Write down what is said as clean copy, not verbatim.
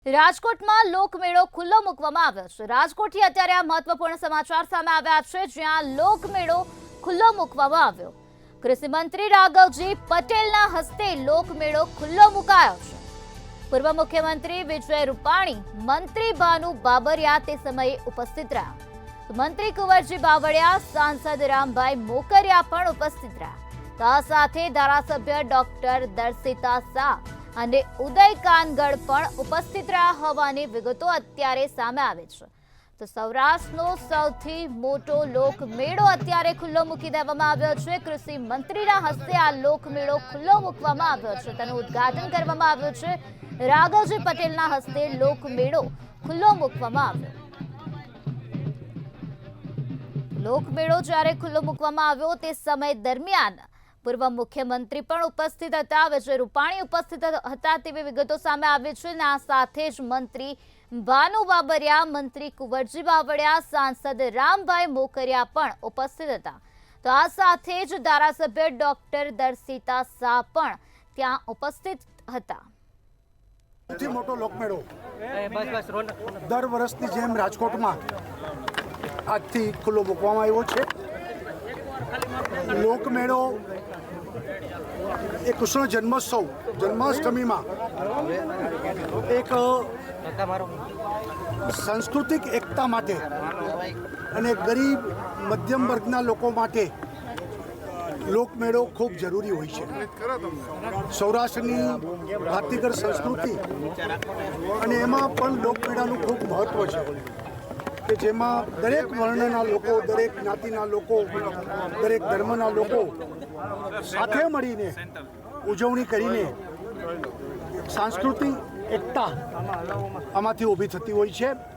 રાજકોટમાં લોકમેળો ખુલ્લો મૂકવામાં આવ્યો છે। રાજકોટથી અત્યારે આ મહત્વપૂર્ણ સમાચાર સામે આવ્યા છે, જ્યાં લોકમેળો ખુલ્લો મૂકવામાં આવ્યો। કૃષિ મંત્રી રાઘવજી પટેલના હસ્તે લોકમેળો ખુલ્લો મુકાયો છે। પૂર્વ મુખ્યમંત્રી વિજય રૂપાણી, મંત્રી ભાનુ બાબરિયા તે સમયે ઉપસ્થિત રહ્યા। મંત્રી કુંવરજી બાવળિયા, સાંસદ રામભાઈ મોકરિયા પણ ઉપસ્થિત રહ્યા। તો આ સાથે ધારાસભ્ય ડોક્ટર દર્શિતા શાહ અને ઉદય કાનગડ પણ ઉપસ્થિત રહ્યા હોવાની વિગતો અત્યારે સામે આવે છે। તો સૌરાષ્ટ્રનો સૌથી મોટો લોકમેળો અત્યારે ખુલ્લો મૂકી દેવામાં આવ્યો છે। કૃષિ મંત્રીના હસ્તે આ લોકમેળો ખુલ્લો મૂકવામાં આવ્યો છે, તેનું ઉદ્ઘાટન કરવામાં આવ્યું છે। રાઘવજી પટેલના હસ્તે લોકમેળો ખુલ્લો મૂકવામાં આવ્યો। લોકમેળો જ્યારે ખુલ્લો મૂકવામાં આવ્યો તે સમય દરમિયાન પૂર્વ મુખ્યમંત્રી પણ ઉપસ્થિત હતા, વિજય રૂપાણી ઉપસ્થિત હતા તેવી વિગતો સામે આવી છે। અને આ સાથે જ મંત્રી ભાનુ બાબરિયા, મંત્રી કુંવરજી બાવળિયા, સાંસદ રામભાઈ મોકરિયા પણ ઉપસ્થિત હતા। તો આ સાથે જ ધારાસભ્ય ડોક્ટર દર્શિતા શાહ પણ ત્યાં ઉપસ્થિત હતા। સૌથી મોટો લોકમેળો દર વર્ષની જેમ રાજકોટમાં આજથી ખુલ્લો મૂકવામાં આવ્યો છે। લોકમેળો એ કૃષ્ણ જન્મોત્સવ, જન્માષ્ટમીમાં એક સાંસ્કૃતિક એકતા માટે અને ગરીબ મધ્યમ વર્ગના લોકો માટે લોકમેળો ખૂબ જરૂરી હોય છે। સૌરાષ્ટ્રની ભાતીગળ સંસ્કૃતિ અને એમાં પણ લોકમેળાનું ખૂબ મહત્વ છે, કે જેમાં દરેક વર્ણના લોકો, દરેક જ્ઞાતિના લોકો, દરેક ધર્મના લોકો સાથે મળીને ઉજવણી કરીને સાંસ્કૃતિક એકતા આમાંથી ઊભી થતી હોય છે।